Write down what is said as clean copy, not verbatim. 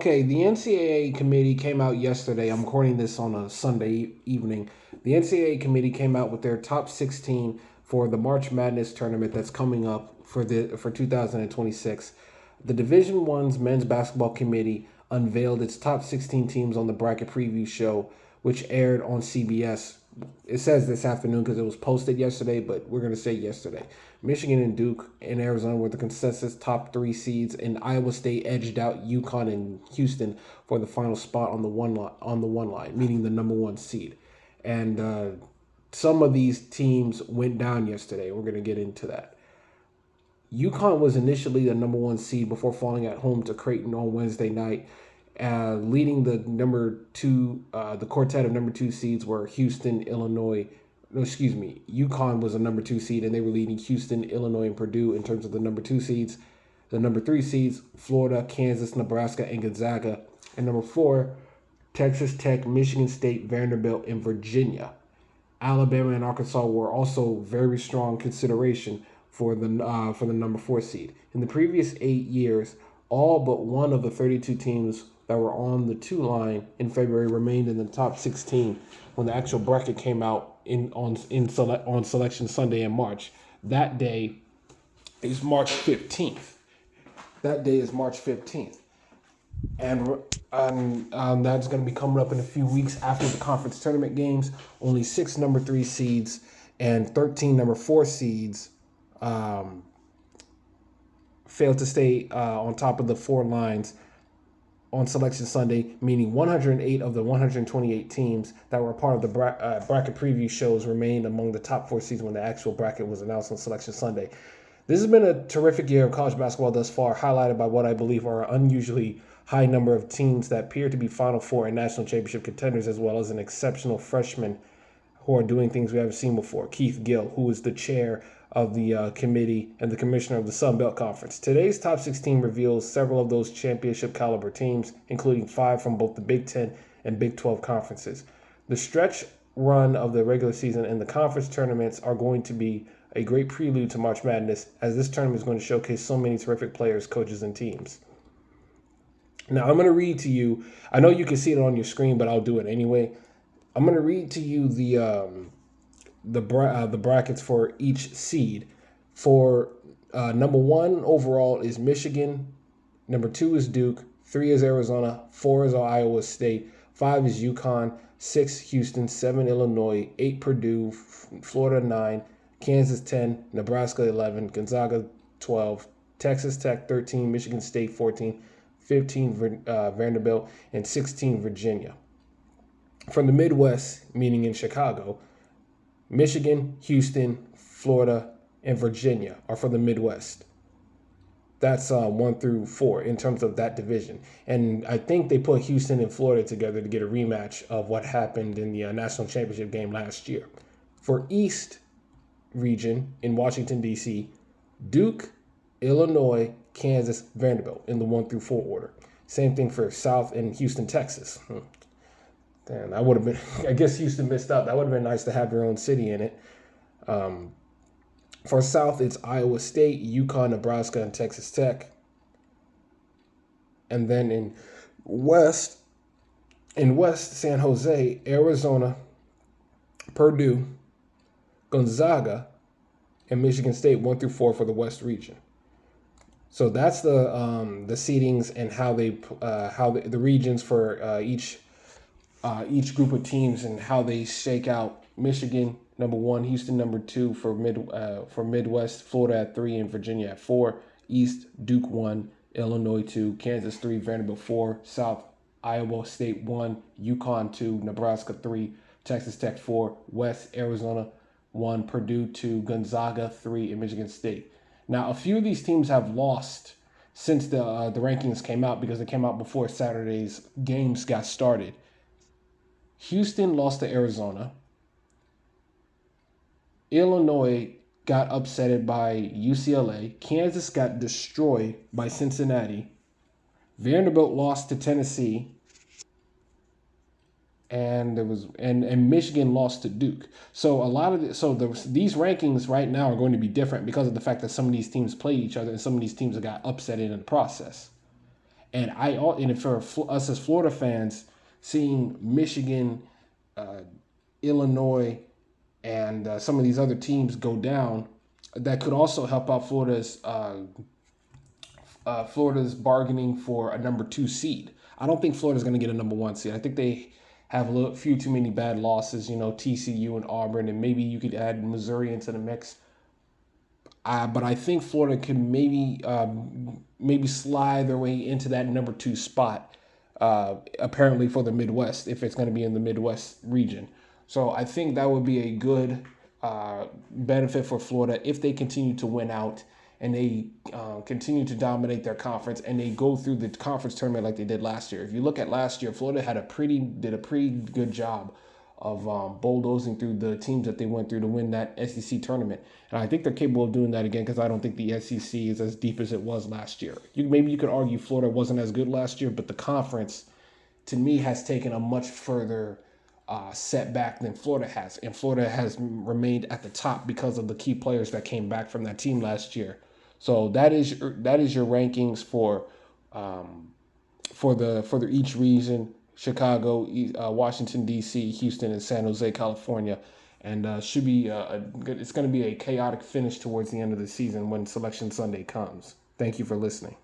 Okay, the NCAA committee came out yesterday. I'm recording this on a Sunday evening. The NCAA committee came out with their top 16 for the March Madness tournament that's coming up for 2026. The Division One's men's basketball committee unveiled its top 16 teams on the bracket preview show, which aired on CBS. It says this afternoon because it was posted yesterday, but we're going to say yesterday. Michigan and Duke and Arizona were the consensus top three seeds, and Iowa State edged out UConn and Houston for the final spot on the one line, meaning the number one seed. And some of these teams went down yesterday. We're going to get into that. UConn was initially the number one seed before falling at home to Creighton on Wednesday night. Leading the the quartet of number two seeds were Houston, Illinois. No, excuse me. UConn was a number two seed, and they were leading Houston, Illinois, and Purdue in terms of the number two seeds. The number three seeds, Florida, Kansas, Nebraska, and Gonzaga. And number four, Texas Tech, Michigan State, Vanderbilt, and Virginia. Alabama and Arkansas were also very strong consideration for the number four seed. In the previous 8 years, all but one of the 32 teams that were on the two line in February remained in the top 16 when the actual bracket came out on Selection Sunday in March. That day is March 15th. And that's going to be coming up in a few weeks after the conference tournament games. Only 6 number 3 seeds and 13 number 4 seeds failed to stay on top of the 4 lines on Selection Sunday, meaning 108 of the 128 teams that were part of the bracket preview shows remained among the top 4 seeds when the actual bracket was announced on Selection Sunday. This has been a terrific year of college basketball thus far, highlighted by what I believe are an unusually high number of teams that appear to be Final Four and national championship contenders, as well as an exceptional freshman who are doing things we haven't seen before. Keith Gill, who is the chair of the committee and the commissioner of the Sun Belt Conference. Today's top 16 reveals several of those championship caliber teams, including 5 from both the Big Ten and Big 12 conferences. The stretch run of the regular season and the conference tournaments are going to be a great prelude to March Madness, as this tournament is going to showcase so many terrific players, coaches, and teams. Now, I'm going to read to you, I know you can see it on your screen, but I'll do it anyway. I'm going to read to you the brackets for each seed. For number 1 overall is Michigan, number 2 is Duke, 3 is Arizona, 4 is Iowa State, 5 is UConn, 6 Houston, 7 Illinois, 8 Purdue, Florida 9, Kansas 10, Nebraska 11, Gonzaga 12, Texas Tech 13, Michigan State 14, 15 Vanderbilt, and 16 Virginia. From the Midwest, meaning in Chicago, Michigan, Houston, Florida, and Virginia are for the Midwest. That's 1 through 4 in terms of that division. And I think they put Houston and Florida together to get a rematch of what happened in the national championship game last year. For East region in Washington, D.C., Duke, Illinois, Kansas, Vanderbilt in the 1 through 4 order. Same thing for South and Houston, Texas. Damn, I would have been, I guess Houston missed out. That would have been nice to have your own city in it. For South, it's Iowa State, UConn, Nebraska, and Texas Tech. And then in West, San Jose, Arizona, Purdue, Gonzaga, and Michigan State 1 through 4 for the West region. So that's the seedings and how the regions for each group of teams and how they shake out. Michigan number 1, Houston number 2 for Midwest, Florida at 3, and Virginia at 4. East, Duke 1, Illinois 2, Kansas 3, Vanderbilt 4. South, Iowa State 1, UConn 2, Nebraska 3, Texas Tech 4. West, Arizona 1, Purdue 2, Gonzaga 3, and Michigan State. Now, a few of these teams have lost since the rankings came out because they came out before Saturday's games got started. Houston lost to Arizona. Illinois got upsetted by UCLA. Kansas got destroyed by Cincinnati. Vanderbilt lost to Tennessee. And Michigan lost to Duke. So these rankings right now are going to be different because of the fact that some of these teams played each other and some of these teams got upset in the process. And for us as Florida fans, seeing Michigan, Illinois, and some of these other teams go down, that could also help out Florida's bargaining for a number 2 seed. I don't think Florida's going to get a number 1 seed. I think they have a few too many bad losses, TCU and Auburn, and maybe you could add Missouri into the mix. But I think Florida can maybe slide their way into that number 2 spot, apparently for the Midwest, if it's going to be in the Midwest region. So I think that would be a good benefit for Florida if they continue to win out and they continue to dominate their conference and they go through the conference tournament like they did last year. If you look at last year, Florida did a pretty good job of bulldozing through the teams that they went through to win that SEC tournament. And I think they're capable of doing that again because I don't think the SEC is as deep as it was last year. Maybe you could argue Florida wasn't as good last year, but the conference, to me, has taken a much further setback than Florida has. And Florida has remained at the top because of the key players that came back from that team last year. So that is your rankings for each region: Chicago, Washington D.C., Houston, and San Jose, California. And should be it's going to be a chaotic finish towards the end of the season when Selection Sunday comes. Thank you for listening.